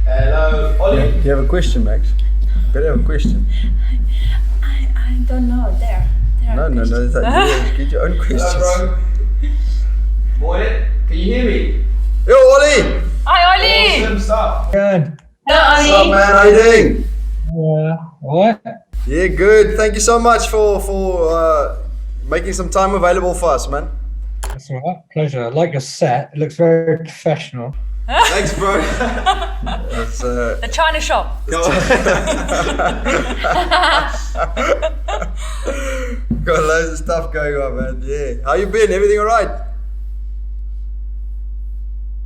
Hello, Ollie. You have a question, Max? Better have a question. I don't know. There No, it's like, get your own questions. Hello, bro. Morning. Can you hear me? Yo, Ollie! Hi, Ollie. Awesome stuff. Good. Hello, What's up, Ollie. man? How you doing? What? Yeah, good. Thank you so much for making some time available for us, man. That's all right. Pleasure. I like your set. It looks very professional. Thanks, bro. That's, The China shop. got loads of stuff going on, man. Yeah. How you been? Everything all right?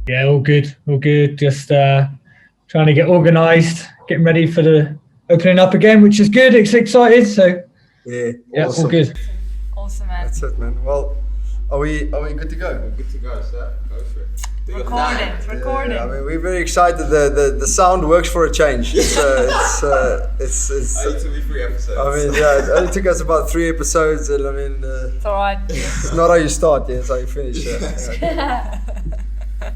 Yeah, all good. All good. Just trying to get organised, getting ready for the opening up again, which is good. It's excited. So Yeah. yeah, Awesome. all good. Awesome, man. That's it, man. Well, are we good to go? Good to go, sir. Go for it. Recording. It's recording. Yeah, I mean, we're very excited. The sound works for a change. It's Only to be 3 episodes. I mean, yeah, it only took us about 3 episodes, and I mean, It's alright. it's not how you start, yeah, it's how you finish. Yeah,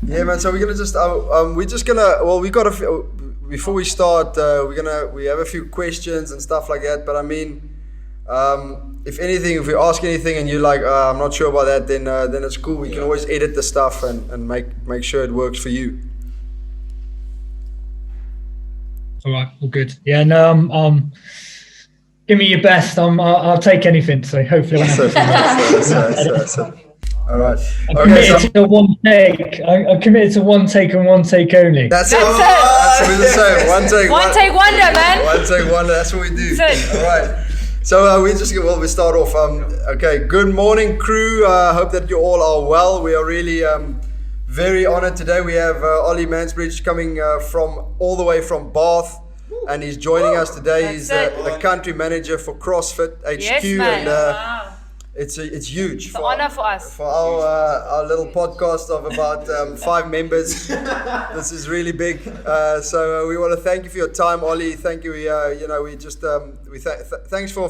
yeah man. So we're gonna just, we're just gonna, well, we got a few, before we start, we have a few questions and stuff like that. But I mean, if anything, if we ask anything and you're like, I'm not sure about that, then it's cool. We can always edit the stuff and make sure it works for you. All right, all good. Yeah, no, give me your best. I'll take anything. So hopefully, All right. I'm Okay, so committed to one take. I'm committed to one take and one take only. that's it. That's it. That's what we're saying. One take wonder, man. One take wonder. That's what we do. That's it. All right. So we start off. Okay. Good morning, crew. Hope that you all are well. We are really very honored today. We have Ollie Mansbridge coming from all the way from Bath, and he's joining us today. He's the country manager for CrossFit HQ, Yes, man. and Wow. it's huge. It's an honor for us. For our little podcast of about 5 members. This is really big. So we want to thank you for your time, Ollie. Thank you. Thanks for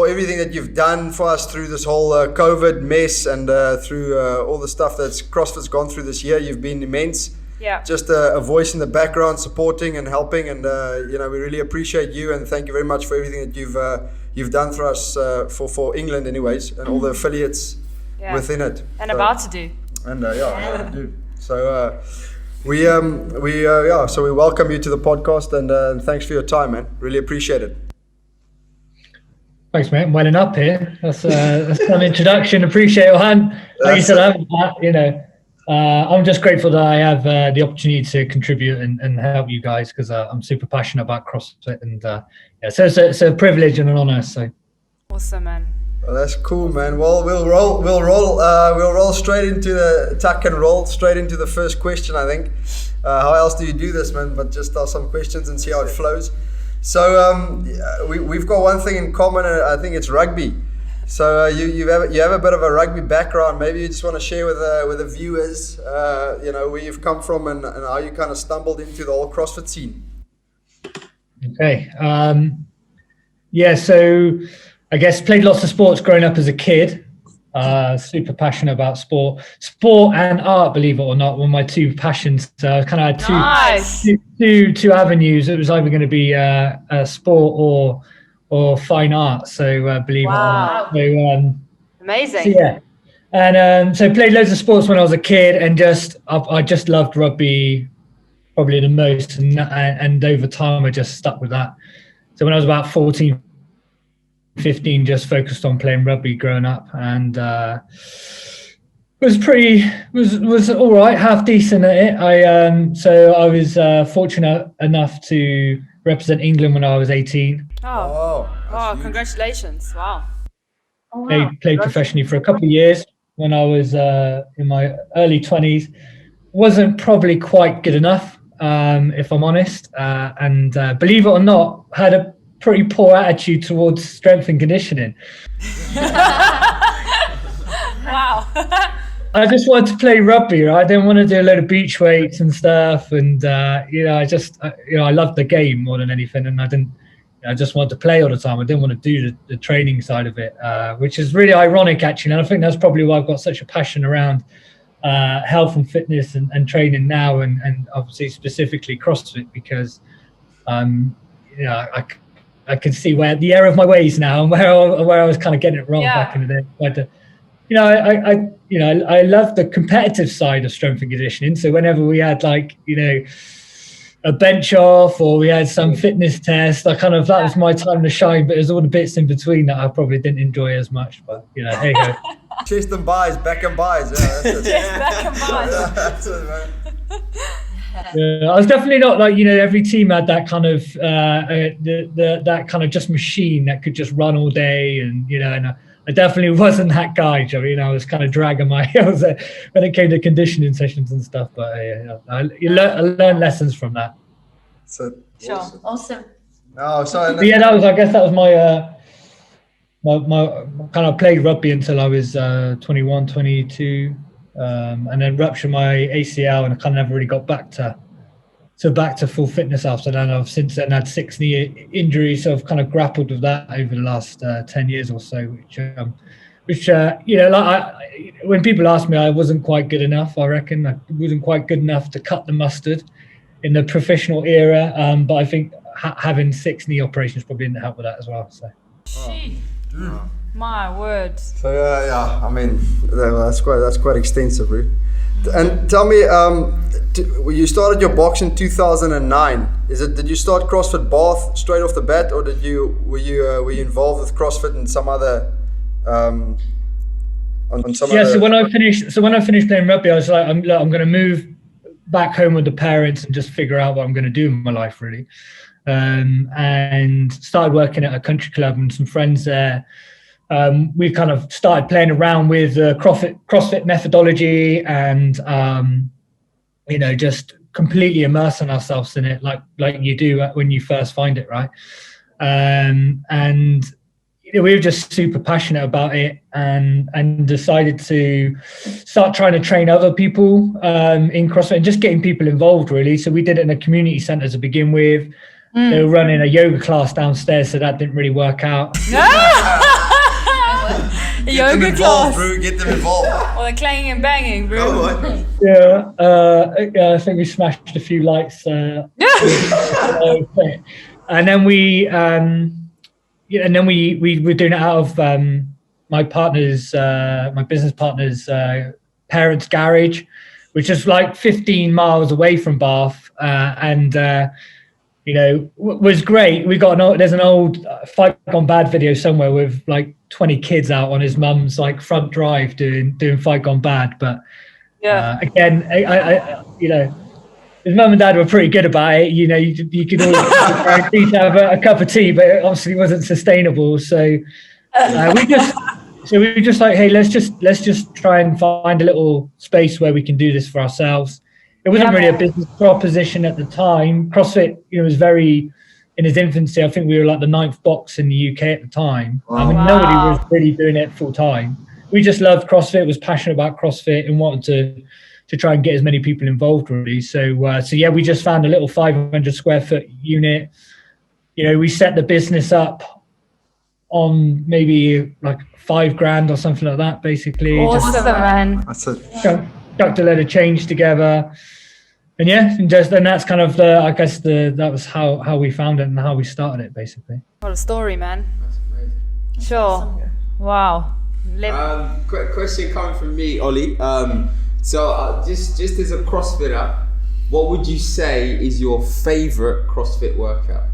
everything that you've done for us through this whole COVID mess and through all the stuff that's CrossFit's gone through this year. You've been immense. Yeah. Just a voice in the background, supporting and helping, and we really appreciate you, and thank you very much for everything that you've done for us for England, anyways, and all the affiliates within it. And So- about to do. And I do. So so we welcome you to the podcast, and thanks for your time, man. Really appreciate it. Thanks, mate. I'm welling up here. That's some introduction. Appreciate it, man. Like you said, I'm just grateful that I have the opportunity to contribute and help you guys, because I'm super passionate about CrossFit, and so it's a privilege and an honor. So Awesome, man. Well, that's cool, man. Well, we'll roll straight into the tuck and roll straight into the first question. I think. How else do you do this, man? But just ask some questions and see how it flows. So we've got one thing in common, and I think it's rugby. So you have a bit of a rugby background. Maybe you just want to share with the viewers, where you've come from and how you kind of stumbled into the whole CrossFit scene. okay, so I guess played lots of sports growing up as a kid. Super passionate about sport and art, believe it or not, were my two passions. So I kind of had two avenues. It was either going to be sport or fine art. So believe it or not. So, Amazing. so yeah, and so played loads of sports when I was a kid, and I just loved rugby probably the most, and over time I just stuck with that. So when I was about 14, 15, just focused on playing rugby growing up, and was all right, half decent at it. So I was fortunate enough to represent England when I was 18. Oh, that's huge. Congratulations. Wow. Played professionally for a couple of years when I was in my early 20s. Wasn't probably quite good enough, if I'm honest, and believe it or not, had a pretty poor attitude towards strength and conditioning. Wow. I just wanted to play rugby, right? I didn't want to do a load of beach weights and stuff. And, I loved the game more than anything. And I just wanted to play all the time. I didn't want to do the training side of it, which is really ironic, actually. And I think that's probably why I've got such a passion around health and fitness and training now, and obviously specifically CrossFit, because I can see where the error of my ways now and where I was kind of getting it wrong back in the day. But I love the competitive side of strength and conditioning. So whenever we had a bench off or we had some fitness test, that was my time to shine. But there's all the bits in between that I probably didn't enjoy as much. But hey ho. Chest and buys, back and buys. Yeah, that's it. Chest, back and buys. That's it, man. Yeah, I was definitely not every team had that kind of that kind of just machine that could just run all day, and I definitely wasn't that guy. I was kind of dragging my heels when it came to conditioning sessions and stuff. But I learned lessons from that. So Sure. Awesome. no, so But yeah, that was my my kind of played rugby until I was 21, 22. And then ruptured my ACL, and I kind of never really got back to full fitness after that. I've since then had 6 knee injuries, so I've kind of grappled with that over the last 10 years or so. Which when people ask me, I wasn't quite good enough. I reckon I wasn't quite good enough to cut the mustard in the professional era. But I think having 6 knee operations probably didn't help with that as well. So. Gee. My word. So I mean, that's quite extensive, bro. And tell me, you started your box in 2009. Did you start CrossFit Bath straight off the bat, or were you involved with CrossFit in some other? So when I finished playing rugby, I was like, I'm going to move back home with the parents and just figure out what I'm going to do in my life, really. And started working at a country club, and some friends there. We kind of started playing around with CrossFit methodology, and just completely immersing ourselves in it, like you do when you first find it, right? And we were just super passionate about it, and decided to start trying to train other people in CrossFit and just getting people involved, really. So we did it in a community centre to begin with. They were running a yoga class downstairs, so that didn't really work out. Yoga class. Bro, get them involved. Or the clanging and banging, bro. I think we smashed a few lights. And then we were doing it out of my business partner's parents' garage, which is like 15 miles away from Bath, was great. We got there's an old Fight Gone Bad video somewhere with like 20 kids out on his mum's like front drive doing Fight Gone Bad. But again, his mum and dad were pretty good about it. You could always guarantee to have a cup of tea, but it obviously wasn't sustainable. So we were just like, hey, let's just try and find a little space where we can do this for ourselves. It wasn't really a business proposition at the time. CrossFit, was very in its infancy. I think we were like the 9th box in the UK at the time. Nobody was really doing it full time. We just loved CrossFit, was passionate about CrossFit, and wanted to try and get as many people involved, really. So we just found a little 500 square foot unit. We set the business up on maybe like $5,000 or something like that, basically. Awesome, man. That's it. Chucked a load of change together, and that's kind of that was how we found it and how we started it, basically. What a story, man. That's amazing. Sure. Wow. Quick question coming from me, Ollie. Just as a CrossFitter, what would you say is your favorite CrossFit workout?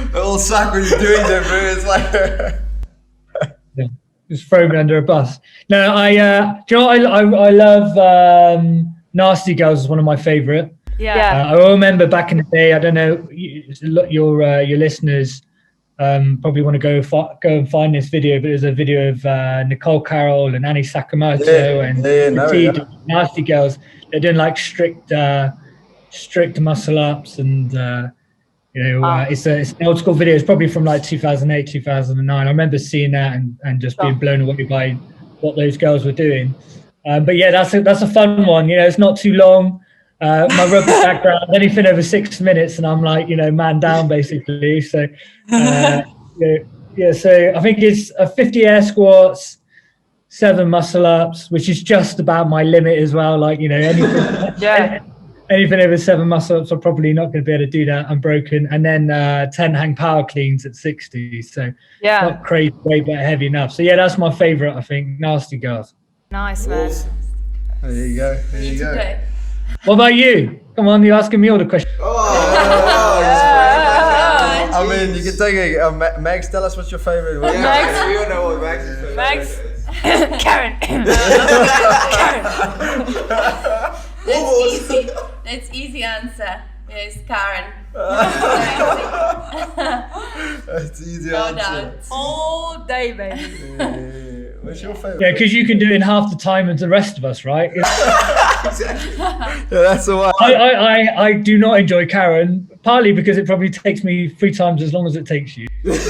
It all suck when you're doing that, bro. It's like just throw me under a bus. No, I love Nasty Girls is one of my favorite. Yeah. I remember back in the day. I don't know, your listeners probably want to go and find this video, but there's a video of Nicole Carroll and Annie Sakamoto and Nasty Girls. They're doing like strict muscle ups, and It's an old school video. It's probably from like 2008, 2009. I remember seeing that and just being blown away by what those girls were doing. But yeah, that's a fun one. It's not too long. My rugby background, anything over 6 minutes, and I'm like, man down basically. So so I think it's 50 air squats, 7 muscle ups, which is just about my limit as well. Like, anything, anything over 7 muscle ups, I'm probably not going to be able to do that. I'm broken. And then 10 hang power cleans at 60. So not crazy weight, but heavy enough. So yeah, that's my favorite, I think. Nasty girls. Nice, man. There you go. There you go. What about you? Come on, you're asking me all the questions. I mean, you can take a Max. Tell us what's your favorite. Max, we all know what Max's favorite. Max. Karen. That's easy answer. Yes, Karen. That's easy No answer. doubt. All day, baby. What's your favorite? Yeah, because you can do it in half the time as the rest of us, right? Exactly. Yeah, that's the one. I do not enjoy Karen, partly because it probably takes me 3 times as long as it takes you. What's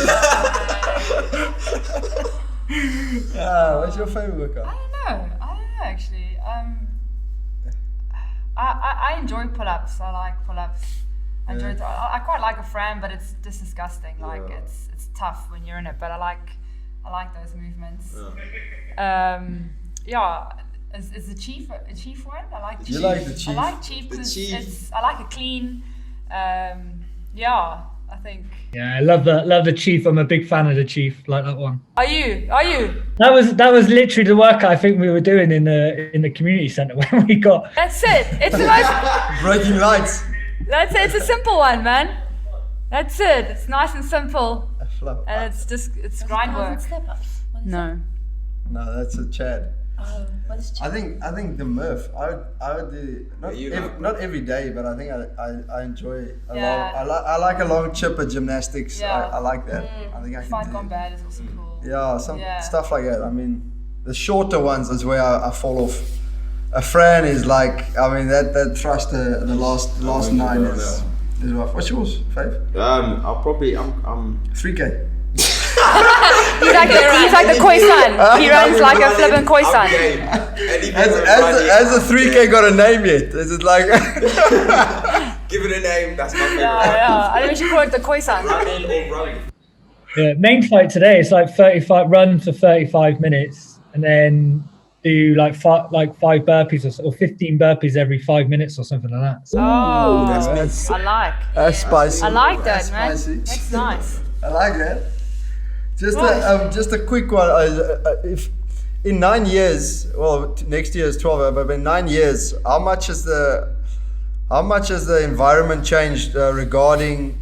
your favorite workout? I don't know actually. I enjoy pull-ups. I like pull-ups. I quite like a Fran, but it's just disgusting. Like it's tough when you're in it, but I like those movements. Is the chief a chief one? I like chief. You like the chief? I like chief because I like a clean. I think. Yeah, I love the chief. I'm a big fan of the chief. Like that one. Are you? That was literally the work I think we were doing in the community centre when we got. That's it. It's the most. Breaking lights. That's it. It's a simple one, man. That's it. It's nice and simple, and it's grind work. No. No, that's a Chad. Oh, what is I think the Murph. I would do not every day, but I think I enjoy a long. I like a long chipper gymnastics. Yeah. I like that. I think I can Fight do. Gone Bad is also cool. Yeah, stuff like that. I mean, the shorter ones is where I fall off. A Fran is like, I mean, that thruster, the last 9 is rough. What's yours, Faith? I'll probably I'm 3K. He's like the Khoisan. He runs like a flippin' Khoisan. Has the 3K got a name yet? Is it like? give it a name. That's my favorite. Yeah. I think we should call it the Khoisan. Running or rowing. Yeah, main fight today is like 35 run for 35 minutes, and then do like 5 burpees or 15 burpees every 5 minutes or something like that. So, That's I spicy. I like that, man. Spicy. That's nice. I like that. Just a quick one. If in 9 years, well, next year is 12, but in 9 years, how much has the environment changed regarding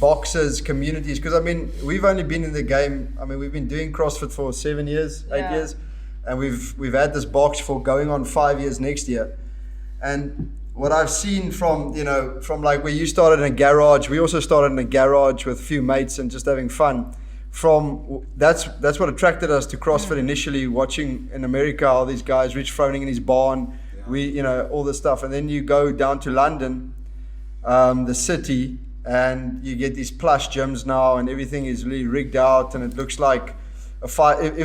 boxers, communities? Because I mean, we've only been in the game. I mean, we've been doing CrossFit for 7 years, 8 years, and we've had this box for going on 5 years next year. And what I've seen from like where you started in a garage, we also started in a garage with a few mates and just having fun. That's what attracted us to CrossFit initially, watching in America all these guys, Rich Froning in his barn, all this stuff. And then you go down to London, the city, and you get these plush gyms now, and everything is really rigged out, and it looks like if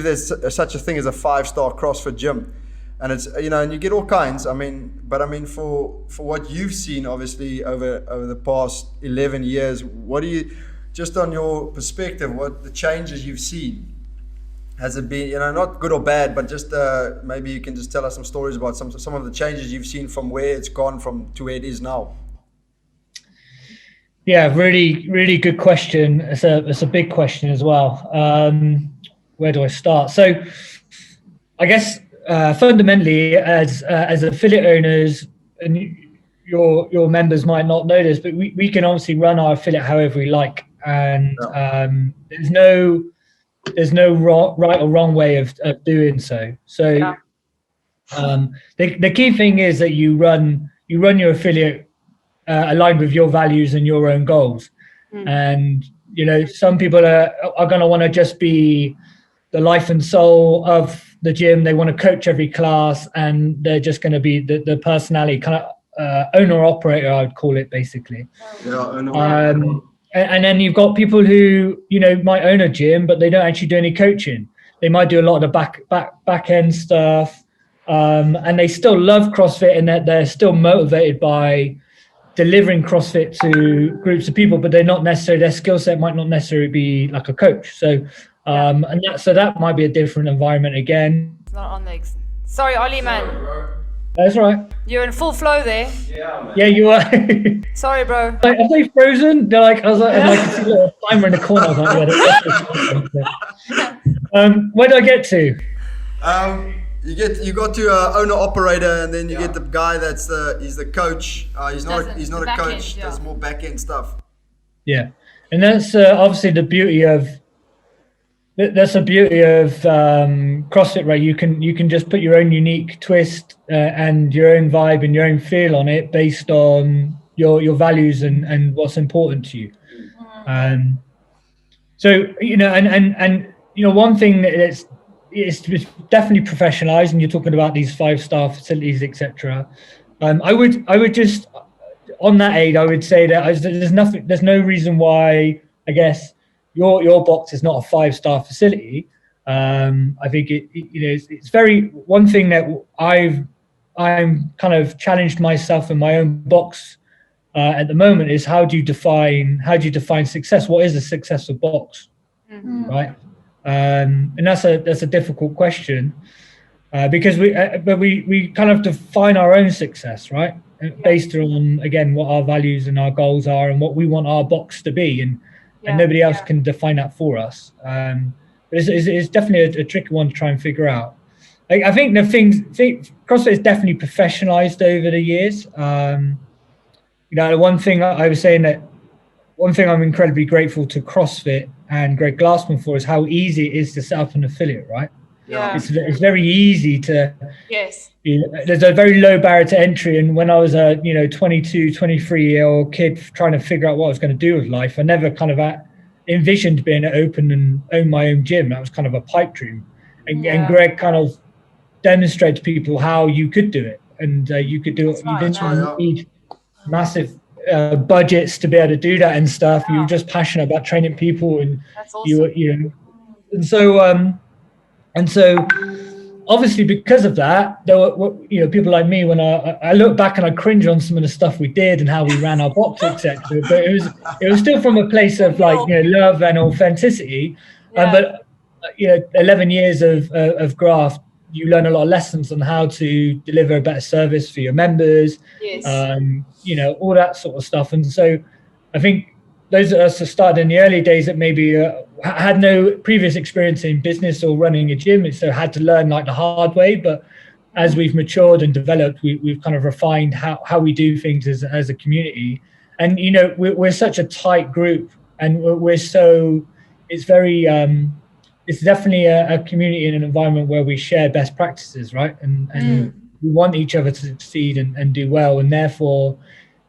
there's such a thing as a 5-star CrossFit gym. And it's and you get all kinds. I mean, for what you've seen, obviously over the past 11 years, what do you, just on your perspective, what the changes you've seen? Has it been not good or bad, but just maybe you can just tell us some stories about some of the changes you've seen from where it's gone from to where it is now. Yeah, really, really good question. It's a big question as well. Where do I start? So, I guess. Fundamentally, as affiliate owners, and your members might not know this, but we can obviously run our affiliate however we like, and there's no right or wrong way of doing so. So the key thing is that you run your affiliate aligned with your values and your own goals. And some people are going to want to just be the life and soul of the gym. They want to coach every class, and they're just going to be the personality kind of owner operator, I would call it basically. Yeah, And then you've got people who, you know, might own a gym, but they don't actually do any coaching. They might do a lot of the back end stuff, and they still love CrossFit, and that they're still motivated by delivering CrossFit to groups of people, but they're not necessarily, their skill set might not necessarily be like a coach. So, and that might be a different environment again. It's not on legs. Sorry, Ollie, man. That's right. You're in full flow there. Yeah, man. Yeah, you are. Sorry, bro. Like, are they frozen? They're like, I was like, I could see a little timer in the corner. I was like, yeah, where did I get to? You got to owner operator, and then you get the guy he's the coach. He's not a coach. Does more back end stuff. Yeah, and that's obviously the beauty of. That's the beauty of CrossFit, right? You can just put your own unique twist and your own vibe and your own feel on it based on your values and what's important to you. So you know, and you know, one thing that it's definitely professionalized, and you're talking about these 5-star facilities, etc. I would just on that aid, I would say that there's no reason why, I guess, your box is not a 5-star facility. I think it's very, one thing that I'm kind of challenged myself in my own box at the moment is how do you define success? What is a successful box, right? And that's a difficult question because we kind of define our own success, right? Based on, again, what our values and our goals are and what we want our box to be, and nobody else can define that for us. But it's definitely a tricky one to try and figure out. I think CrossFit is definitely professionalized over the years. You know, one thing I was saying that one thing I'm incredibly grateful to CrossFit and Greg Glassman for is how easy it is to set up an affiliate, right? Yeah. It's very easy to. Yes. You know, there's a very low barrier to entry, and when I was a 22, 23-year-old kid trying to figure out what I was going to do with life, I never kind of envisioned being able to open and own my own gym. That was kind of a pipe dream, and Greg kind of demonstrated to people how you could do it, and you could do it. You didn't need massive budgets to be able to do that and stuff. You were just passionate about training people, and That's awesome. and so obviously because of that, there were people like me, when I look back and I cringe on some of the stuff we did and how we ran our box, etc. But it was still from a place of love and authenticity. But 11 years of graft, you learn a lot of lessons on how to deliver a better service for your members. Yes. All that sort of stuff. And so I think those of us that started in the early days that maybe had no previous experience in business or running a gym, so had to learn like the hard way. But as we've matured and developed, we've kind of refined how we do things as a community. And we're such a tight group, and it's definitely a community and an environment where we share best practices, right? And we want each other to succeed and do well, and therefore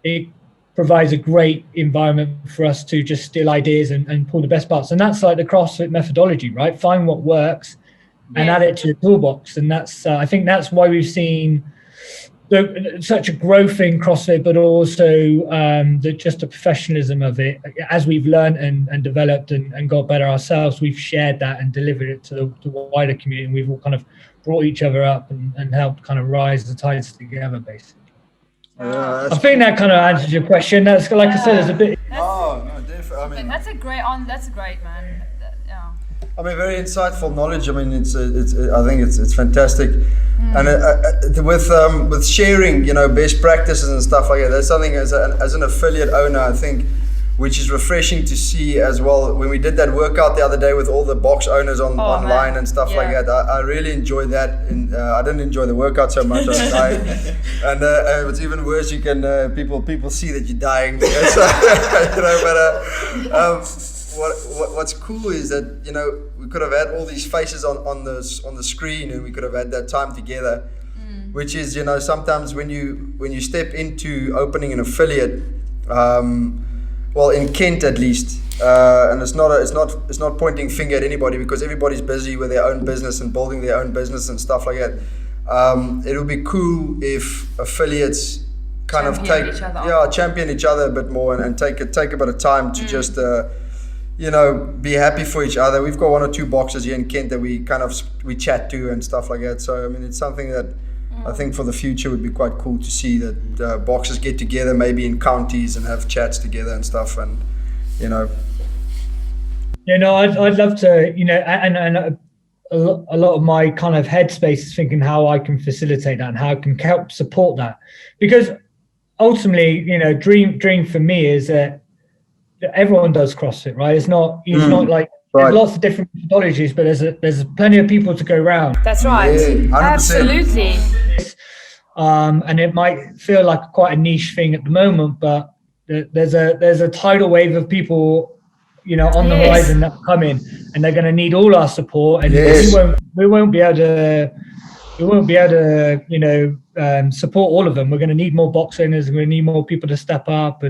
it provides a great environment for us to just steal ideas and pull the best parts. And that's like the CrossFit methodology, right? Find what works and add it to the toolbox. And that's I think that's why we've seen such a growth in CrossFit, but also just the professionalism of it. As we've learned and developed and got better ourselves, we've shared that and delivered it to the wider community. And we've all kind of brought each other up and helped kind of rise the tides together, basically. I think that kind of answers your question. That's, like I said, there's a bit. Definitely. I mean, That's great, man. Yeah. I mean, very insightful knowledge. I mean, I think it's fantastic, and with sharing, best practices and stuff like that. That's something as an affiliate owner, I think, which is refreshing to see as well. When we did that workout the other day with all the box owners online and stuff like that, I really enjoyed that. And I didn't enjoy the workout so much. I was dying, and what's even worse, you can people see that you're dying. What's cool is that we could have had all these faces on the screen, and we could have had that time together, which is sometimes when you step into opening an affiliate, well, in Kent at least, and it's not pointing finger at anybody, because everybody's busy with their own business and building their own business and stuff like that. It would be cool if affiliates kind of Champion take each other. champion each other a bit more and take a bit of time to just be happy for each other. We've got 1 or 2 boxers here in Kent that we chat to and stuff like that. So I mean, it's something that I think for the future would be quite cool to see that boxers get together maybe in counties and have chats together and stuff, and I'd love to, and a lot of my kind of headspace is thinking how I can facilitate that and how I can help support that, because ultimately, dream for me is that everyone does CrossFit, right? It's not like there's lots of different methodologies, but there's plenty of people to go around. That's right. Yeah, 100%. Absolutely. And it might feel like quite a niche thing at the moment, but there's a tidal wave of people on the horizon that come in, and they're going to need all our support, and we won't be able to support all of them. We're going to need more box owners, we're going to need more people to step up,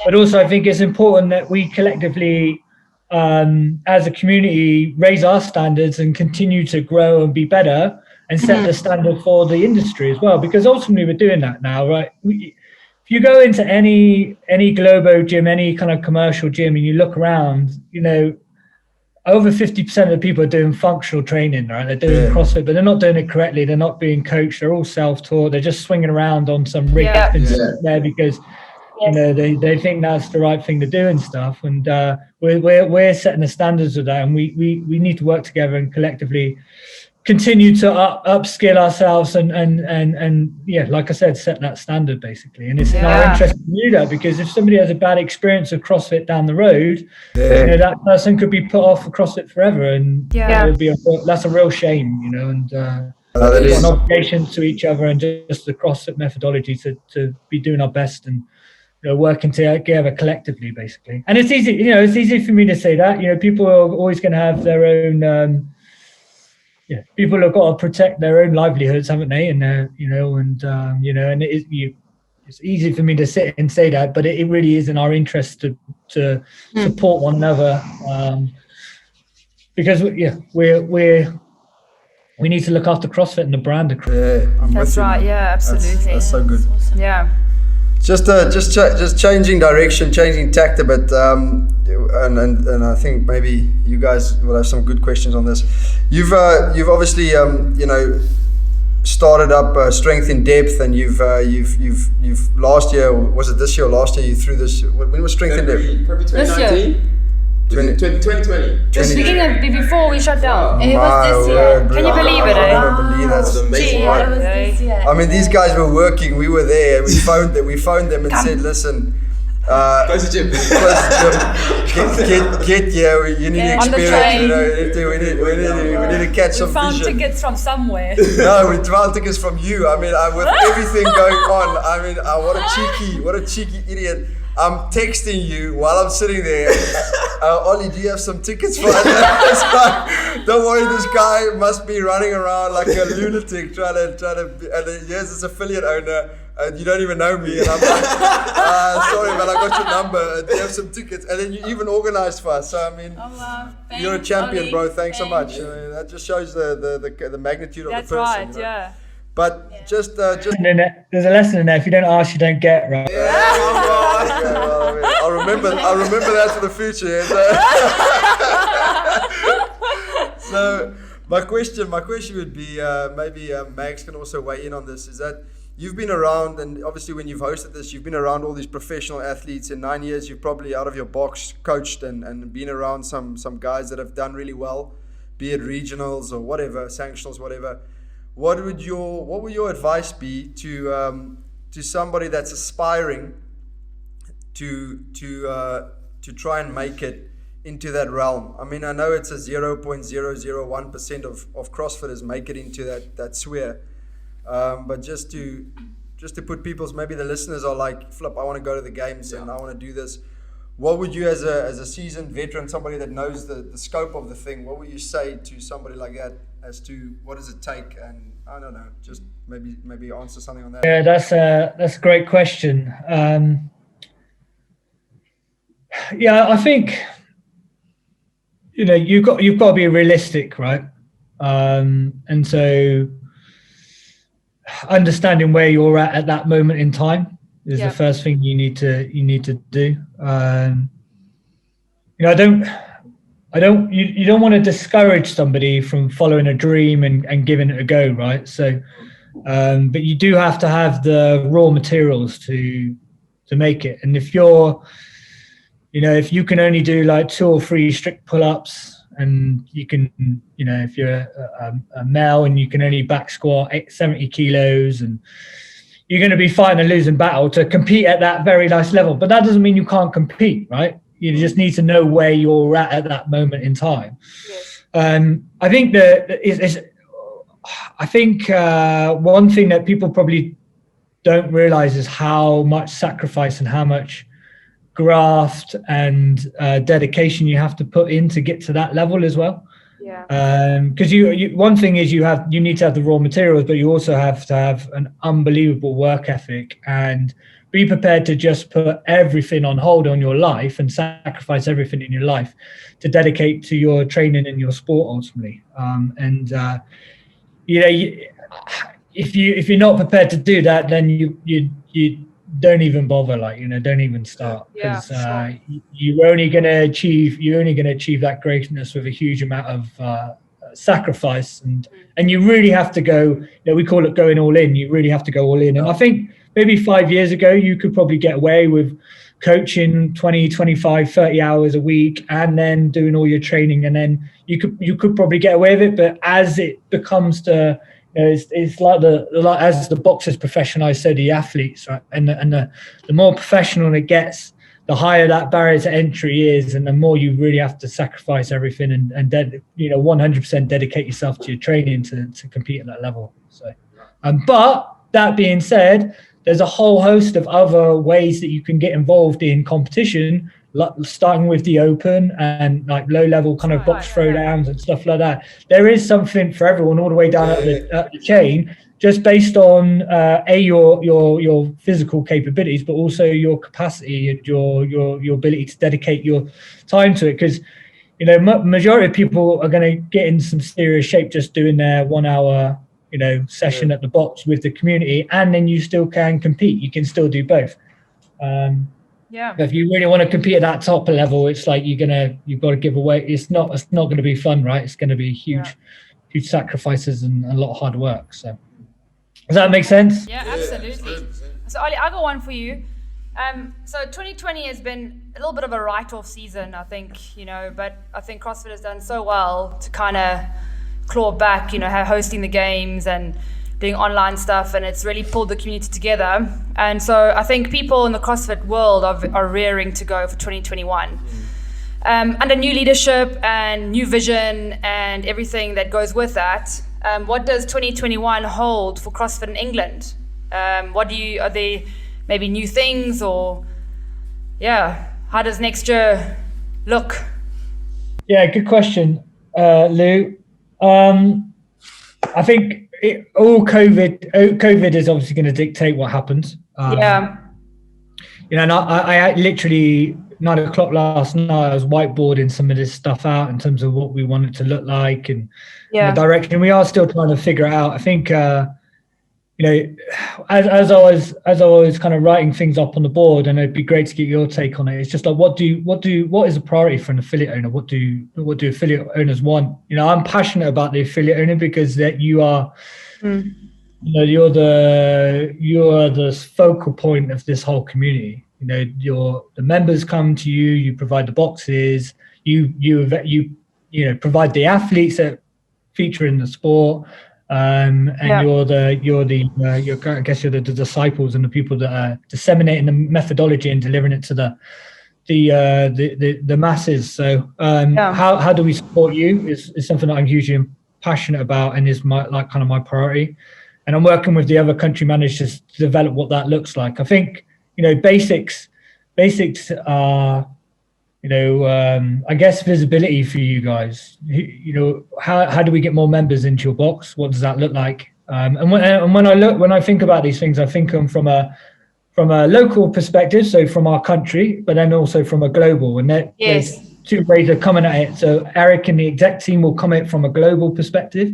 but also I think it's important that we collectively as a community raise our standards and continue to grow and be better and set the standard for the industry as well, because ultimately we're doing that now, right? If you go into any Globo gym, any kind of commercial gym, and you look around, over 50% of the people are doing functional training, right? They're doing CrossFit, but they're not doing it correctly. They're not being coached. They're all self-taught. They're just swinging around on some rig there because they think that's the right thing to do and stuff. And we're setting the standards of that, and we need to work together and collectively continue to upskill ourselves and like I said, set that standard basically. And it's in our interest to do that, because if somebody has a bad experience of CrossFit down the road, that person could be put off for CrossFit forever, and that's a real shame, and that is an obligation to each other and just the CrossFit methodology to be doing our best and working together collectively basically. And it's easy for me to say that. People are always going to have their own people have got to protect their own livelihoods, haven't they? And and it's easy for me to sit and say that, but it really is in our interest to support one another, because we need to look after CrossFit and the brand. That's right. Yeah, absolutely. That's so good. Yeah. Just changing direction, changing tact a bit, and I think maybe you guys will have some good questions on this. You've obviously started up Strength in Depth, and you've last year, or was it this year or last year, you threw this? When was Strength in Depth? February 2019. 2020. Just beginning of before we shut down. It was this year. Can you believe it? I can't believe that. That's amazing. It was this year. I mean, these guys were working. We were there, and we phoned them and said, "Listen, Go to gym. get here. You need experience. We need to catch some Found vision." tickets from somewhere. No, we found tickets from you. I mean, with everything going on, I mean, what a cheeky idiot. I'm texting you while I'm sitting there. Ollie, do you have some tickets for us? Don't worry, this guy must be running around like a lunatic trying to. And here's this affiliate owner, and you don't even know me. And I'm like, sorry, man, I got your number. Do you have some tickets? And then you even organized for us. So I mean, you're a champion, Ollie. bro. Thanks so much. I mean, that just shows the magnitude of the person. That's right. Yeah. But just There's a lesson in there. If you don't ask, you don't get, right? well, I mean, I'll remember that for the future. So my question would be, maybe Max can also weigh in on this, is that you've been around, and obviously when you've hosted this, you've been around all these professional athletes. In 9 years, you've probably out of your box coached and been around some guys that have done really well, be it regionals or whatever, sanctionals, whatever. What would your advice be to somebody that's aspiring to try and make it into that realm? I mean, I know it's a 0.001% of CrossFitters make it into that sphere, but just to put people's, maybe the listeners are like, flip, I want to go to the games and I want to do this. What would you, as a seasoned veteran, somebody that knows the scope of the thing, what would you say to somebody like that as to what does it take? And I don't know, just maybe answer something on that. Yeah, that's a great question. I think you've got to be realistic, right? And so understanding where you're at that moment in time is the first thing you need to do. You don't want to discourage somebody from following a dream and giving it a go, right? So, but you do have to have the raw materials to make it. And if if you can only do like 2 or 3 strict pull-ups, and you can, if you're a male and you can only back squat 70 kilos, and you're going to be fighting a losing battle to compete at that very nice level. But that doesn't mean you can't compete, right? You just need to know where you're at that moment in time. Yes. I think one thing that people probably don't realize is how much sacrifice and how much graft and dedication you have to put in to get to that level as well. Because you one thing is you need to have the raw materials, but you also have to have an unbelievable work ethic and be prepared to just put everything on hold on your life and sacrifice everything in your life to dedicate to your training and your sport ultimately. If you're not prepared to do that, then you don't even bother, don't even start, because you're only going to achieve that greatness with a huge amount of sacrifice, and you really have to go, we call it going all in. You really have to go all in. And I think maybe 5 years ago you could probably get away with coaching 20, 25, 30 hours a week and then doing all your training, and then you could probably get away with it. But as it becomes to it's like as the boxers professionalize, so the athletes, right? And the more professional it gets, the higher that barrier to entry is, and the more you really have to sacrifice everything and 100% dedicate yourself to your training to compete at that level. So, but that being said, there's a whole host of other ways that you can get involved in competition, starting with the open and like low-level kind of box throwdowns and stuff like that. There is something for everyone all the way down at the chain, just based on your physical capabilities, but also your capacity and your ability to dedicate your time to it. Because majority of people are going to get in some serious shape just doing their 1 hour session at the box with the community, and then you still can compete. You can still do both. But if you really want to compete at that top level, it's like you've got to give away. It's not going to be fun, right? It's going to be huge sacrifices and a lot of hard work. So does that make sense? Yeah, absolutely. So Ollie, I've got one for you. So 2020 has been a little bit of a write-off season, I think, but I think CrossFit has done so well to kind of claw back, hosting the games and doing online stuff, and it's really pulled the community together. And so I think people in the CrossFit world are rearing to go for 2021. Under new leadership and new vision and everything that goes with that, what does 2021 hold for CrossFit in England? Are there maybe new things, or how does next year look? Yeah, good question, Lou. I think COVID is obviously going to dictate what happens. And I literally 9 o'clock last night, I was whiteboarding some of this stuff out in terms of what we want it to look like and the direction. We are still trying to figure it out. I think as I was kind of writing things up on the board, and it'd be great to get your take on it. It's just like what is a priority for an affiliate owner? What do affiliate owners want? I'm passionate about the affiliate owner because that you are, you're the focal point of this whole community. The members come to you. You provide the boxes. You provide the athletes that feature in the sport. You're I guess you're the disciples and the people that are disseminating the methodology and delivering it to the masses. So how do we support you is something that I'm hugely passionate about and is my priority. And I'm working with the other country managers to develop what that looks like. I think basics are I guess visibility for you guys. How do we get more members into your box? What does that look like? And when I think about these things, I think from a local perspective, so from our country, but then also from a global. And there's two ways of coming at it. So Eric and the exec team will come at it from a global perspective.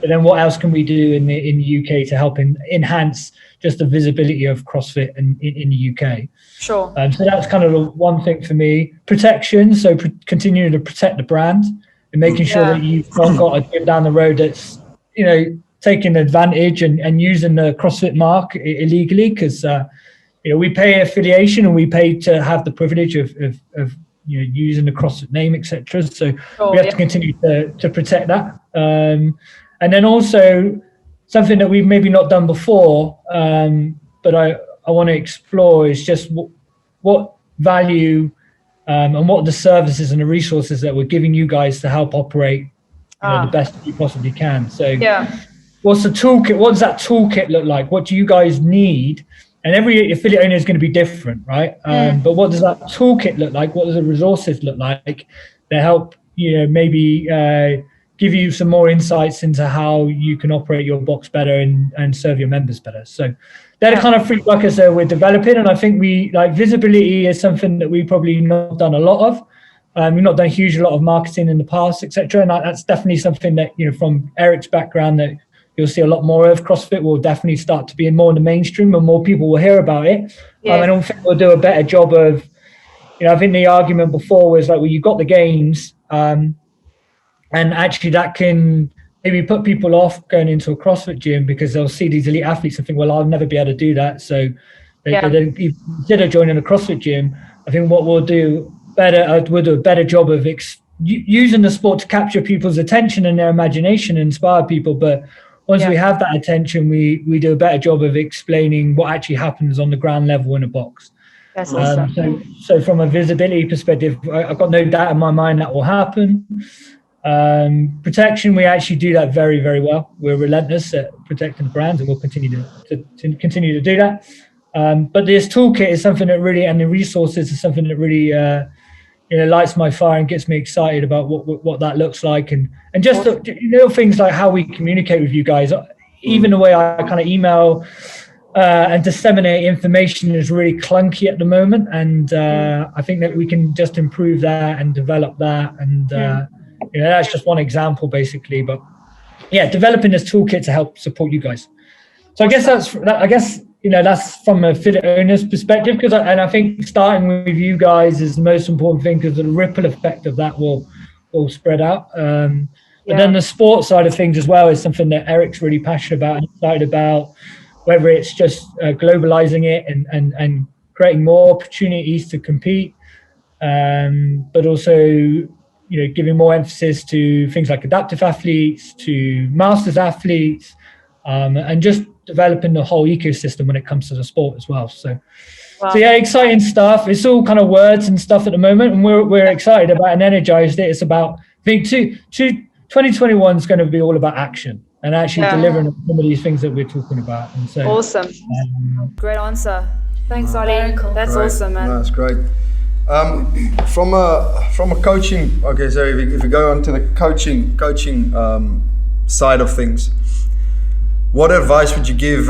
But then what else can we do in the UK to help enhance just the visibility of CrossFit in the UK? Sure. So that's kind of the one thing for me. Protection, so continuing to protect the brand and making sure that you've not got a gym down the road that's, taking advantage and using the CrossFit mark illegally, because we pay affiliation and we pay to have the privilege of using the CrossFit name, etc. So we have to continue to protect that. And then also something that we've maybe not done before, but I want to explore is just what value and what are the services and the resources that we're giving you guys to help operate the best you possibly can. So what's the toolkit? What does that toolkit look like? What do you guys need? And every affiliate owner is going to be different, right? But what does that toolkit look like? What does the resources look like that help, maybe give you some more insights into how you can operate your box better and serve your members better? So they're the kind of free buckets that we're developing. And I think visibility is something that we probably not done a lot of. We've not done a huge lot of marketing in the past, etc. And that's definitely something that, from Eric's background, that you'll see a lot more of. CrossFit will definitely start to be more in the mainstream and more people will hear about it. I don't think we'll do a better job of, I think the argument before was like, well, you've got the games, and actually that can maybe put people off going into a CrossFit gym because they'll see these elite athletes and think, well, I'll never be able to do that. So instead of joining a CrossFit gym, I think what we'll do we'll do a better job of using the sport to capture people's attention and their imagination and inspire people. But once we have that attention, we do a better job of explaining what actually happens on the ground level in a box. That's awesome. So from a visibility perspective, I've got no doubt in my mind that will happen. Protection, we actually do that very, very well. We're relentless at protecting the brands, and we'll continue to do that. But this toolkit is something that really, and the resources is something that really lights my fire and gets me excited about what that looks like, and just little things like how we communicate with you guys. Even the way I kind of email and disseminate information is really clunky at the moment, and I think that we can just improve that and develop that, and that's just one example basically. But developing this toolkit to help support you guys. So I guess that's from a affiliate owner's perspective, because I think starting with you guys is the most important thing, because the ripple effect of that will spread out. But then the sports side of things as well is something that Eric's really passionate about and excited about, whether it's just globalizing it and creating more opportunities to compete, but also giving more emphasis to things like adaptive athletes, to masters athletes, and just developing the whole ecosystem when it comes to the sport as well. So exciting stuff. It's all kind of words and stuff at the moment, and we're excited about and energized it. It's about, I think 2021 is going to be all about action and actually delivering some of these things that we're talking about. And so awesome. Great answer. Thanks, Ollie. Cool. That's awesome, man. That's great. From a coaching, okay, so if we go on to the coaching side of things, what advice would you give?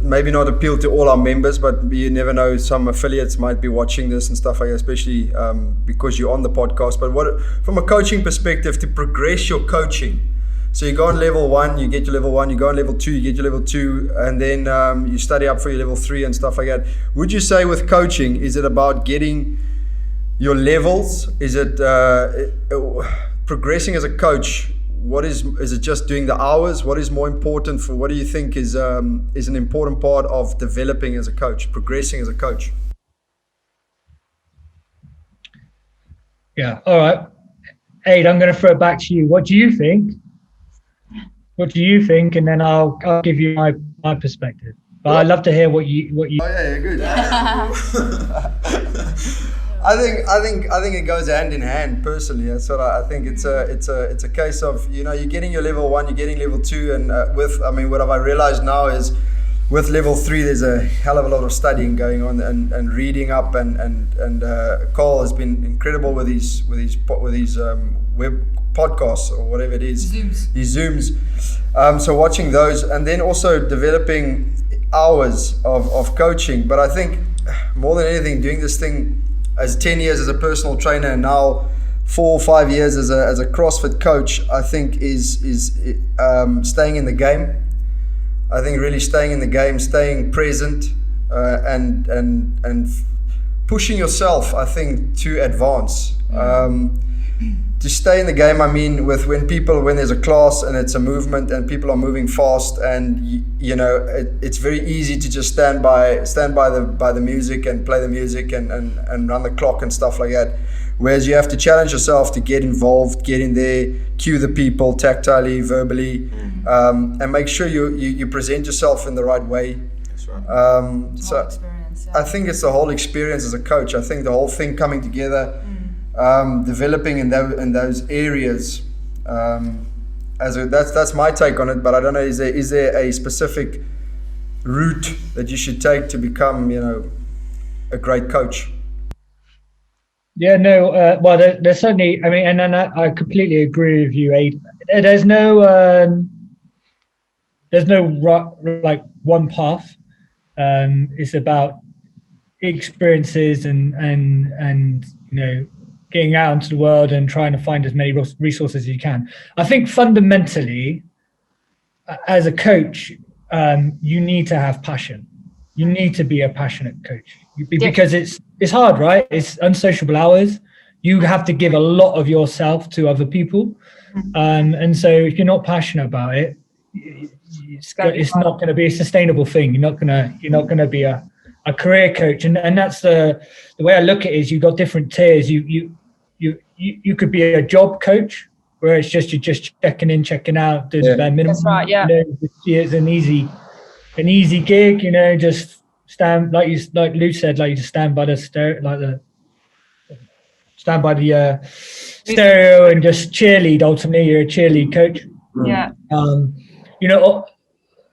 Maybe not appeal to all our members, but you never know, some affiliates might be watching this and stuff like that, especially because you're on the podcast. But what, from a coaching perspective, to progress your coaching? So you go on level 1, you get your level 1, you go on level 2, you get your level 2, and then you study up for your level 3 and stuff like that. Would you say with coaching, is it about getting your levels? Is it progressing as a coach? Is it just doing the hours? What is more important what do you think is an important part of developing as a coach, progressing as a coach? Yeah, all right. Aid, I'm going to throw it back to you. What do you think? And then I'll give you my perspective. But I'd love to hear what you. Oh yeah, good. I think it goes hand in hand. Personally, that's what I think. It's a case of you're getting your level 1, you're getting level 2, and what have I realized now is with level 3 there's a hell of a lot of studying going on and reading up and Carl has been incredible with these web podcasts or whatever it is. These Zooms. So watching those, and then also developing hours of coaching. But I think more than anything, doing this thing as 10 years as a personal trainer, and now 4 or 5 years as a CrossFit coach, I think is staying in the game. I think really staying in the game, staying present, and pushing yourself, I think, to advance. To stay in the game, I mean, when there's a class and it's a movement and people are moving fast, and it's very easy to just stand by the music and play the music and run the clock and stuff like that. Whereas you have to challenge yourself to get involved, get in there, cue the people tactilely, verbally, and make sure you present yourself in the right way. That's right. So I think it's the whole experience as a coach. I think the whole thing coming together, developing in those areas. That's my take on it. But I don't know. Is there a specific route that you should take to become, a great coach? Yeah, no. Well, there's certainly. I mean, and I completely agree with you, Aid. There's no like one path. It's about experiences and getting out into the world and trying to find as many resources as you can. I think fundamentally, as a coach, you need to have passion. You need to be a passionate coach because it's hard, right? It's unsociable hours. You have to give a lot of yourself to other people, and so if you're not passionate about it, it's not going to be a sustainable thing. You're not going to be a career coach, and that's the way I look at it. Is you've got different tiers. You could be a job coach where it's just you're just checking in, checking out, doing the bare minimum. That's right. Yeah. It's an easy gig. Just stand like Lou said, like you just stand by the stereo, stereo and just cheerlead. Ultimately, you're a cheerlead coach. Yeah.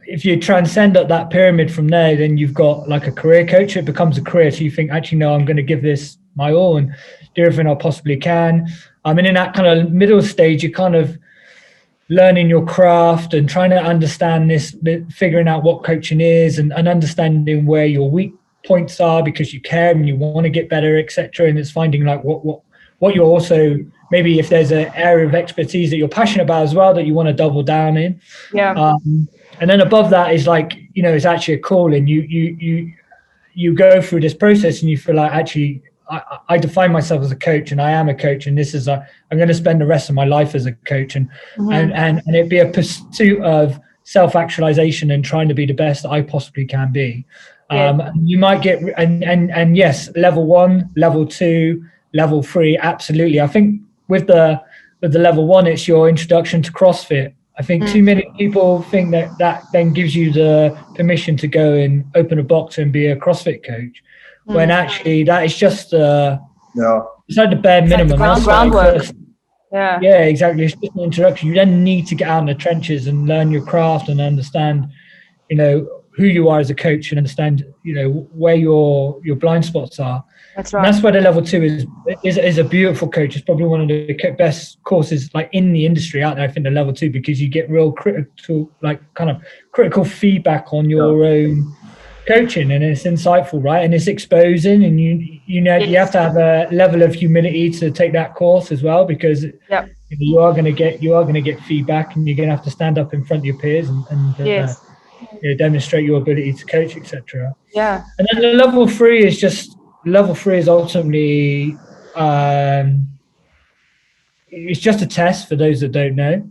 If you transcend up that pyramid from there, then you've got like a career coach. It becomes a career. So you think, actually, no, I'm going to give this my all and do everything I possibly can. And in that kind of middle stage, you're kind of learning your craft and trying to understand figuring out what coaching is and understanding where your weak points are because you care and you want to get better, etc. And it's finding like what you're also, maybe if there's an area of expertise that you're passionate about as well that you want to double down in. Yeah. And then above that is like, it's actually a calling. You go through this process and you feel like, actually, I define myself as a coach and I am a coach, and this is I'm going to spend the rest of my life as a coach, and it'd be a pursuit of self-actualization and trying to be the best that I possibly can be. You might get and yes, level 1, level 2, level 3, absolutely. I think with the level 1, it's your introduction to CrossFit. I think too many people think that then gives you the permission to go and open a box and be a CrossFit coach, when actually that is just it's like the bare minimum. Like groundwork. Yeah, exactly. It's just an introduction. You then need to get out in the trenches and learn your craft and understand, who you are as a coach and understand, where your blind spots are. That's right. And that's where the level 2 is a beautiful coach. It's probably one of the best courses like in the industry out there. I think the level 2, because you get real critical feedback on your own coaching, and it's insightful, right? And it's exposing, and you have to have a level of humility to take that course as well, because you are going to get feedback, and you're going to have to stand up in front of your peers and demonstrate your ability to coach, etc. Yeah. And then the level 3 is ultimately it's just a test for those that don't know,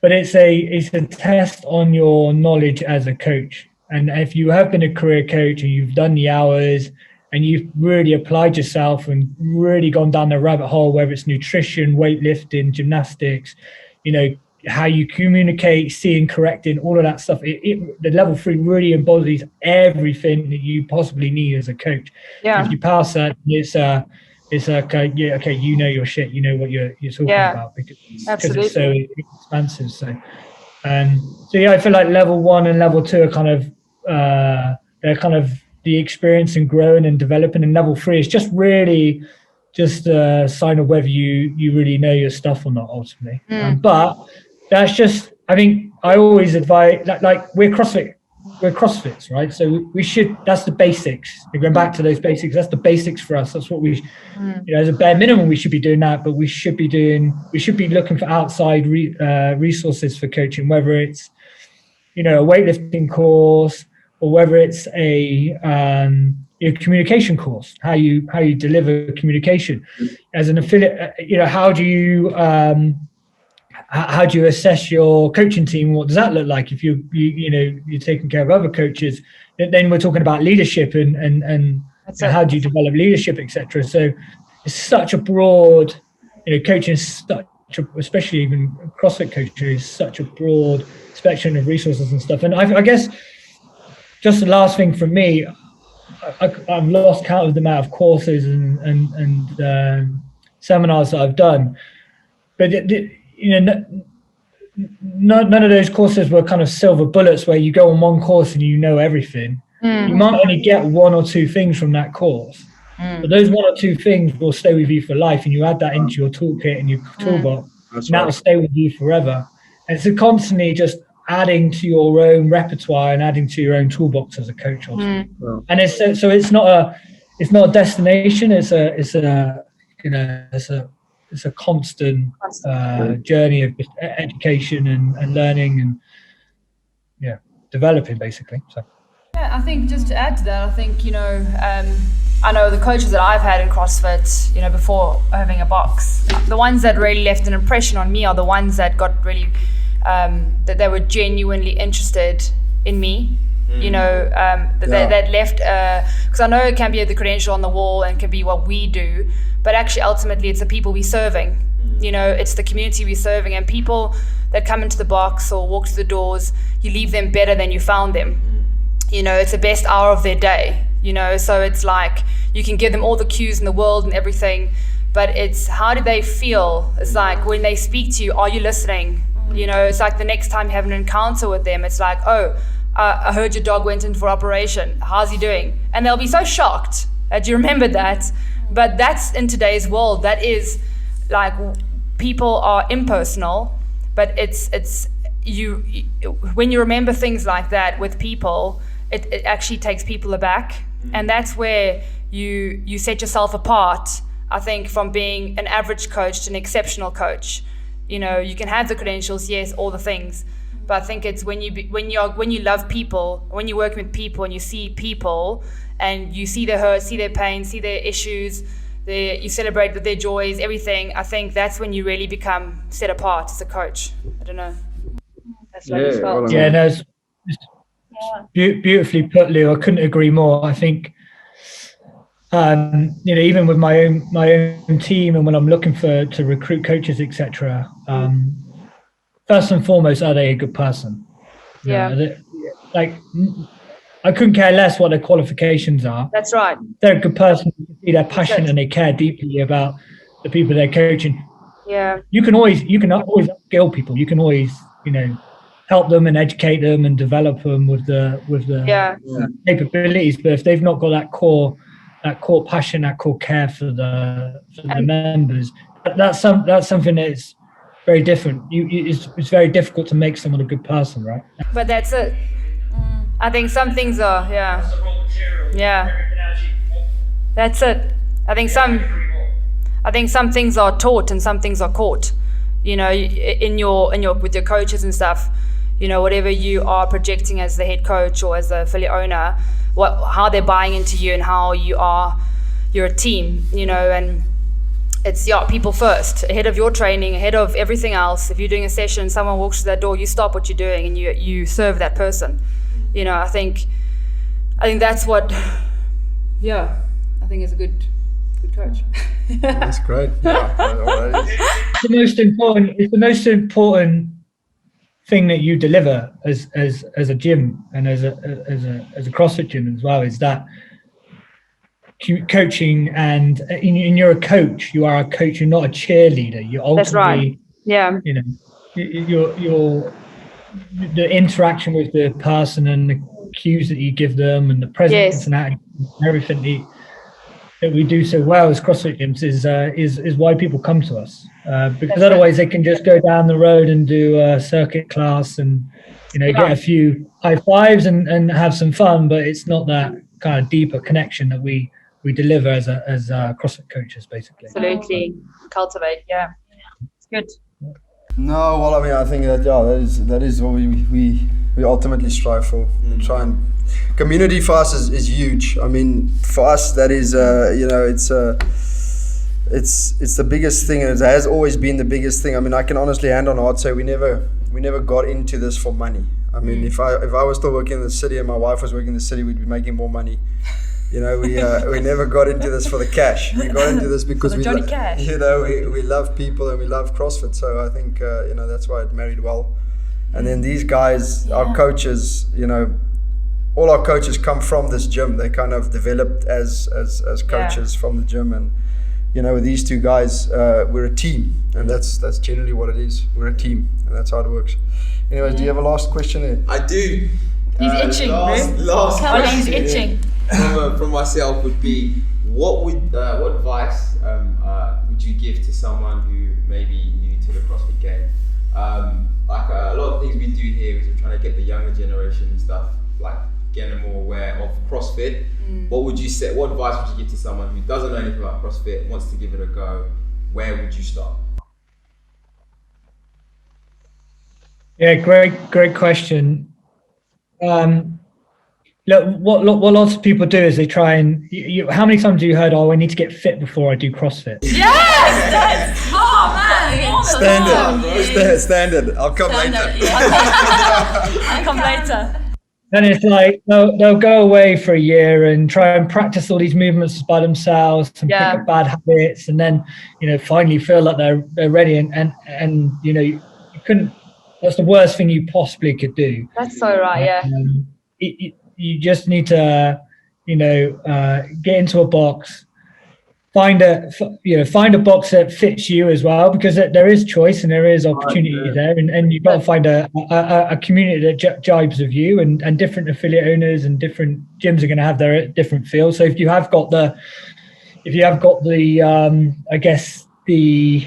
but it's a test on your knowledge as a coach. And if you have been a career coach and you've done the hours and you've really applied yourself and really gone down the rabbit hole, whether it's nutrition, weightlifting, gymnastics, how you communicate, seeing, correcting, all of that stuff. The level 3 really embodies everything that you possibly need as a coach. Yeah. If you pass that, it's like, you know your shit, you know what you're talking about because it's so expansive. So I feel like level 1 and level 2 are kind of they're kind of the experience and growing and developing, and level 3 is just really just a sign of whether you really know your stuff or not ultimately. But that's just, I think I always advise, like we're CrossFit we're CrossFits, right? So we should, that's the basics. We're going back to those basics. That's the basics for us. That's what we, as a bare minimum, we should be doing that, but we should be looking for outside resources for coaching, whether it's, a weightlifting course or whether it's a communication course, how you deliver communication as an affiliate. How do you assess your coaching team? What does that look like if you're taking care of other coaches? Then we're talking about leadership and how do you develop leadership, etc. So it's such a broad, coaching is especially even CrossFit coaching is such a broad spectrum of resources and stuff. And I guess just the last thing from me, I've lost count of the amount of courses and seminars that I've done, but none of those courses were kind of silver bullets where you go on one course and you know everything. You might only get one or two things from that course, but those one or two things will stay with you for life, and you add that into your toolkit and your toolbox, and that will stay with you forever. And so constantly just adding to your own repertoire and adding to your own toolbox as a coach also. And it's not a destination, it's a constant journey of education and learning and developing basically. So I think just to add to that, I think I know the coaches that I've had in CrossFit, before having a box, the ones that really left an impression on me are the ones that got really that they were genuinely interested in me, that left, because I know it can be the credential on the wall and can be what we do, but actually ultimately it's the people we're serving, it's the community we're serving, and people that come into the box or walk through the doors, you leave them better than you found them. It's the best hour of their day, so it's like you can give them all the cues in the world and everything, but it's how do they feel? It's like when they speak to you, are you listening? It's like the next time you have an encounter with them, it's like, I heard your dog went in for operation. How's he doing? And they'll be so shocked that you remember that. But that's in today's world. That is like people are impersonal, but it's you when you remember things like that with people, it actually takes people aback, and that's where you set yourself apart. I think from being an average coach to an exceptional coach. You can have the credentials, yes, all the things, but I think it's when you love people, when you're working with people and you see people and you see their hurt, see their pain, see their issues, you celebrate with their joys, everything. I think that's when you really become set apart as a coach. I don't know. That's what I felt. Yeah, no, it's beautifully put, Lou. I couldn't agree more. I think. Even with my own team, and when I'm looking to recruit coaches, etc. First and foremost, are they a good person? I couldn't care less what their qualifications are. That's right. They're a good person. You can see they're passionate and they care deeply about the people they're coaching. Yeah. You can always upskill people. You can always help them and educate them and develop them with the capabilities. But if they've not got that core passion, that core care for the members, that's something that's very different. It's very difficult to make someone a good person, right? But that's it. I think some things are, that's it. I think some things are taught and some things are caught. In your with your coaches and stuff. Whatever you are projecting as the head coach or as the affiliate owner, how they're buying into you and how you're a team, and it's people first, ahead of your training, ahead of everything else. If you're doing a session, someone walks through that door, you stop what you're doing and you serve that person. I think that's what, I think is a good coach. That's great. It's the most important thing that you deliver as a gym and as a CrossFit gym as well, is that coaching. And you're a coach. You are a coach. You're not a cheerleader. You're ultimately, that's right. Yeah. You're the interaction with the person and the cues that you give them and the presence and attitude and everything. that we do so well as CrossFit gyms is why people come to us, because otherwise they can just go down the road and do a circuit class and get a few high fives and have some fun, but it's not that kind of deeper connection that we deliver as CrossFit coaches, basically. Absolutely. Cultivate, yeah. It's good. No, well, I mean, I think that is what we ultimately strive for. Try and community for us is huge. I mean, for us, that is it's the biggest thing, and it has always been the biggest thing. I mean, I can honestly hand on heart say we never got into this for money. I mean, if I was still working in the city and my wife was working in the city, we'd be making more money. We never got into this for the cash. We got into this because we love people and we love CrossFit. So I think that's why it married well. And then these guys, our coaches, all our coaches come from this gym. They kind of developed as coaches from the gym, and with these two guys, we're a team, and that's generally what it is. We're a team, and that's how it works. Anyways, do you have a last question there? I do. He's itching, last question. He's itching. From myself would be, what advice would you give to someone who may be new to the CrossFit game? Like a lot of things we do here is we're trying to get the younger generation and stuff, like getting them more aware of CrossFit. What would you say? What advice would you give to someone who doesn't know anything about CrossFit, wants to give it a go? Where would you start? Yeah, great question. Look, what lots of people do is they try and. How many times have you heard, I need to get fit before I do CrossFit? Yes, that's Standard. I'll come later. I'll come later. And it's like they'll go away for a year and try and practice all these movements by themselves and pick up bad habits, and then finally feel like they're ready and you couldn't. That's the worst thing you possibly could do. That's so right, yeah. You just need to get into a box, find a box that fits you as well, because there is choice and there is opportunity there, and you've got to find a community that jibes with you, and different affiliate owners and different gyms are going to have their different feel. So if you have got the I guess the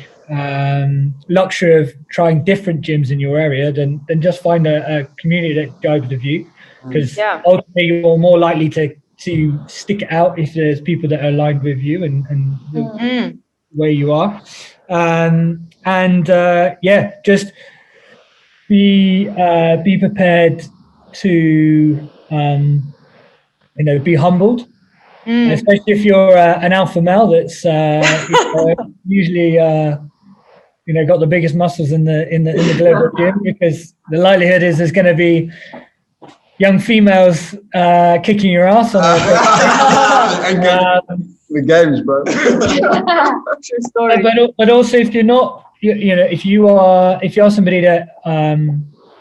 luxury of trying different gyms in your area, then just find a community that jibes with you, because ultimately you're more likely to stick it out if there's people that are aligned with you and where you are. Just be prepared to be humbled, especially if you're an alpha male that's usually got the biggest muscles in the global gym, because the likelihood is there's going to be young females kicking your ass on the games, bro. True story. But also, if you're not, if you are somebody that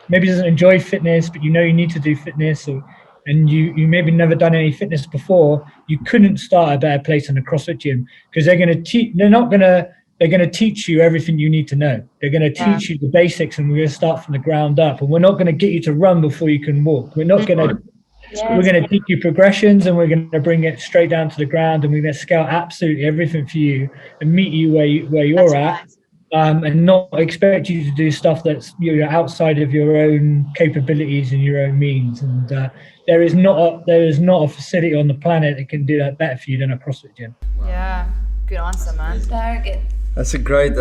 maybe doesn't enjoy fitness, but you need to do fitness, and you maybe never done any fitness before, you couldn't start a better place than a CrossFit gym, because they're going to teach you everything you need to know. They're going to teach you the basics, and we're going to start from the ground up. And we're not going to get you to run before you can walk. We're not going to. We're going to teach you progressions, and we're going to bring it straight down to the ground, and we're going to scout absolutely everything for you and meet you where you're at, and not expect you to do stuff that's outside of your own capabilities and your own means. And there is not a facility on the planet that can do that better for you than a CrossFit gym. Yeah, good answer, man. Very good. That's great.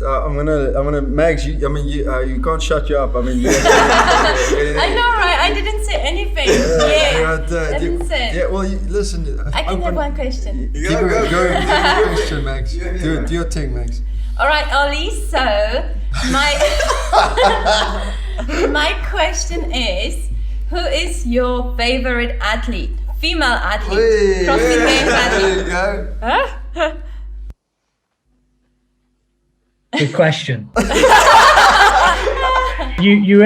I'm gonna Mags. You can't shut you up. I mean, I know, right? I didn't say anything. Didn't say. Yeah. Well, listen. I can have one question. Go. Do your question, Mags. Do your thing, Mags. All right, Ollie. So my question is, who is your favorite athlete? Female athlete. CrossFit Games athlete. There you go. Huh? Good question. you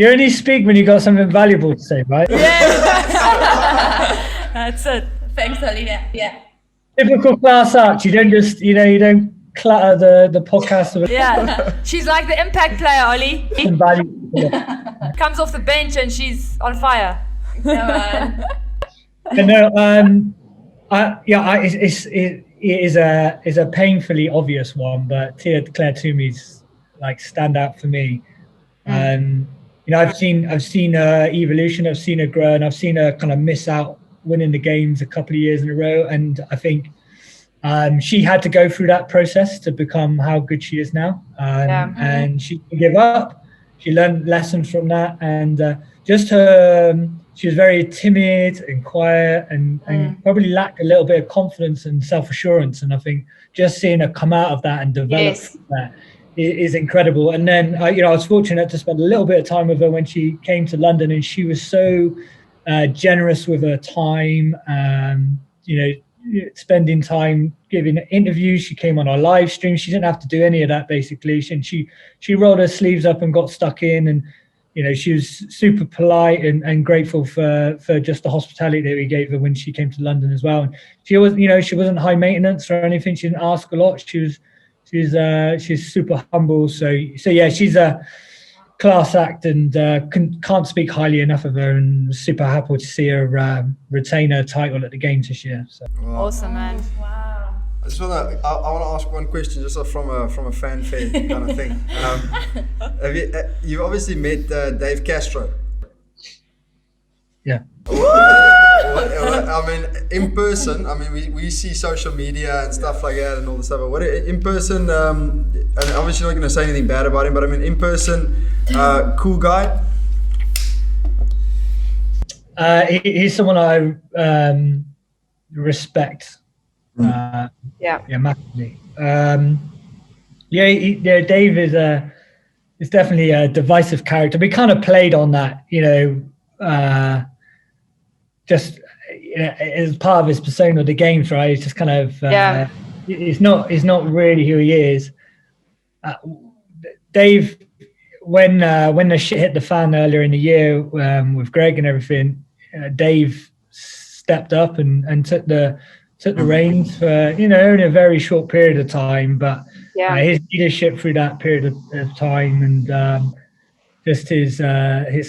only speak when you got something valuable to say, right? Yes. That's it. Thanks, Ollie. Yeah. Typical class act. You don't just you don't clutter the podcast with She's like the impact player, Ollie. value. Comes off the bench and she's on fire. Come on. It is a painfully obvious one, but Claire Toomey's like stand out for me. I've seen her evolution, I've seen her grow, and I've seen her kind of miss out winning the games a couple of years in a row. And I think she had to go through that process to become how good she is now. And she didn't give up. She learned lessons from that, and just her. She was very timid and quiet, and probably lacked a little bit of confidence and self-assurance. And I think just seeing her come out of that and develop that is incredible. And then I was fortunate to spend a little bit of time with her when she came to London, and she was so generous with her time. Spending time giving interviews. She came on our live stream. She didn't have to do any of that basically. And she rolled her sleeves up and got stuck in, and she was super polite and grateful for just the hospitality that we gave her when she came to London as well. And she was, she wasn't high maintenance or anything. She didn't ask a lot. She's super humble. So yeah, she's a class act, and can't speak highly enough of her, and super happy to see her retain her title at the games this year. So. Wow. Awesome, man. Wow. I just want to ask one question, just from a fanfare kind of thing. You've obviously met Dave Castro. Yeah. I mean, in person. I mean, we see social media and stuff like that and all this stuff. But what in person? And obviously not going to say anything bad about him, but I mean, in person, cool guy. He's someone I respect. Massively. Dave is definitely a divisive character. We kind of played on that, just as part of his persona of the games, right? He's just kind of he's not really who he is. Dave, when the shit hit the fan earlier in the year with Greg and everything, Dave stepped up and took the reins for in a very short period of time, but his leadership through that period of time, and just his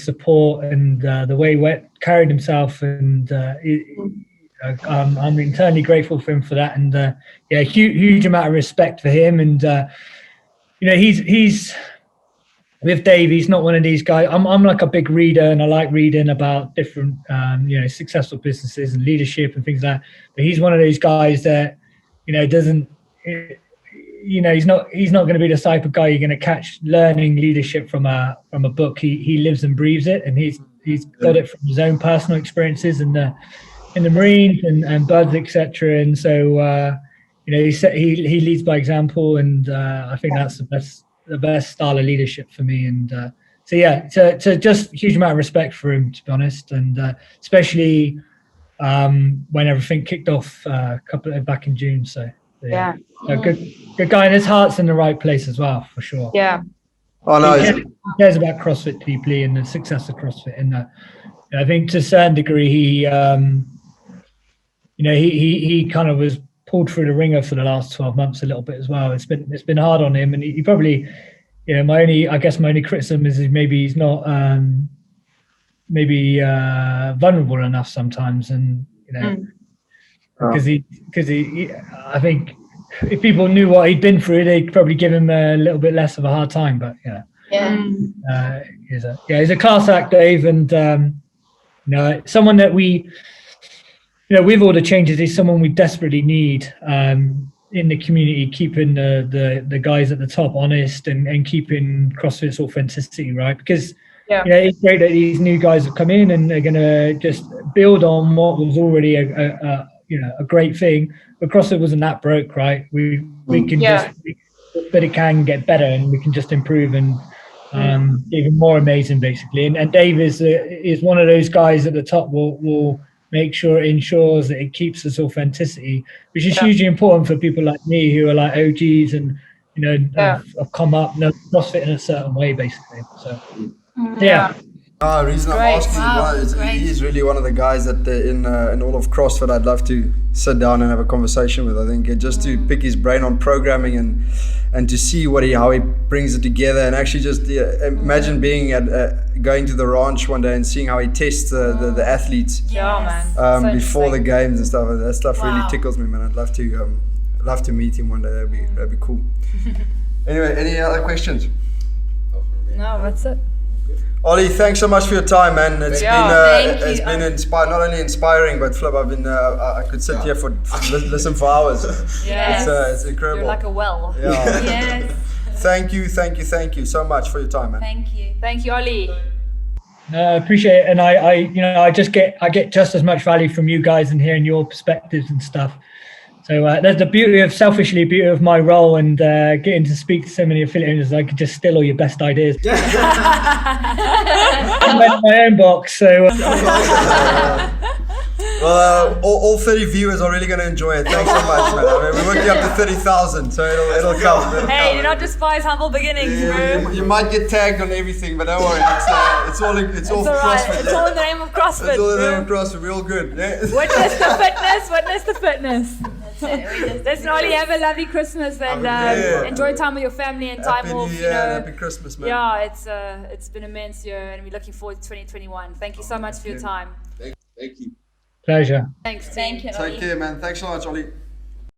support and the way he carried himself, and I'm eternally grateful for him for that, and huge amount of respect for him. And he's with Dave, he's not one of these guys. I'm like a big reader, and I like reading about different successful businesses and leadership and things like that. But he's one of those guys that doesn't. He's not going to be the type of guy you're going to catch learning leadership from a book. He lives and breathes it, and he's got it from his own personal experiences in the Marines and Buds, etc. And so he leads by example, and I think that's the best style of leadership for me. And so just huge amount of respect for him, to be honest, and especially when everything kicked off back in June. So good guy, and his heart's in the right place as well, for sure. Oh no, he cares about CrossFit deeply and the success of CrossFit, and I think to a certain degree he kind of was pulled through the ringer for the last 12 months a little bit as well. It's been hard on him, and he probably, my only criticism is maybe he's not vulnerable enough sometimes, and because he I think if people knew what he'd been through, they'd probably give him a little bit less of a hard time. But he's a class act, Dave, and someone that we. With all the changes, he's someone we desperately need in the community, keeping the guys at the top honest and keeping CrossFit's authenticity, right? Because it's great that these new guys have come in and they're going to just build on what was already a great thing. But CrossFit wasn't that broke, right? We can but it can get better, and we can just improve and even more amazing, basically. And Dave is one of those guys at the top will make sure it ensures that it keeps its authenticity, which is hugely important for people like me who are like OGs and have come up, know CrossFit in a certain way, basically. So The reason I'm Great. asking Wow, is great. he is really one of the guys that in all of CrossFit I'd love to sit down and have a conversation with. I think just to pick his brain on programming and to see how he brings it together, and actually just imagine being going to the ranch one day and seeing how he tests the athletes Yeah, man. So before the interesting. games and stuff. That stuff really Wow. tickles me, man. I'd love to meet him one day. That'd be cool. Anyway, any other questions? No, that's it. Ollie, thanks so much for your time, man. It's Thank been you. been not only inspiring, but Flip, I've been I could sit here for listen for hours. Yes. It's incredible. You're like a well. Yeah. Yes. Thank you so much for your time, man. Thank you. Thank you, Ollie. No, I appreciate it, and I get just as much value from you guys and hearing your perspectives and stuff. So there's the beauty of my role and getting to speak to so many affiliate owners. I could just steal all your best ideas. I went in my own box. So Well, all 30 viewers are really going to enjoy it. Thanks so much, man. I mean, we're working up to 30,000, so it'll come. Hey, do not despise humble beginnings, bro. You might get tagged on everything, but don't worry. It's all It's all right. CrossFit. It's all in the name of CrossFit. It's all in the name bro. of CrossFit. We're all good. Yeah. Witness the fitness. Witness the fitness. That's it. Listen, Ollie, have a lovely Christmas and Yeah. enjoy time with your family and time Happy off. New You Year know, and Happy Christmas, man. yeah, it's been a immense year, and we're looking forward to 2021. Thank you so much for your time. Thank you. pleasure. Thanks. team. Thank you. Take care, man. Thanks so much, Ollie.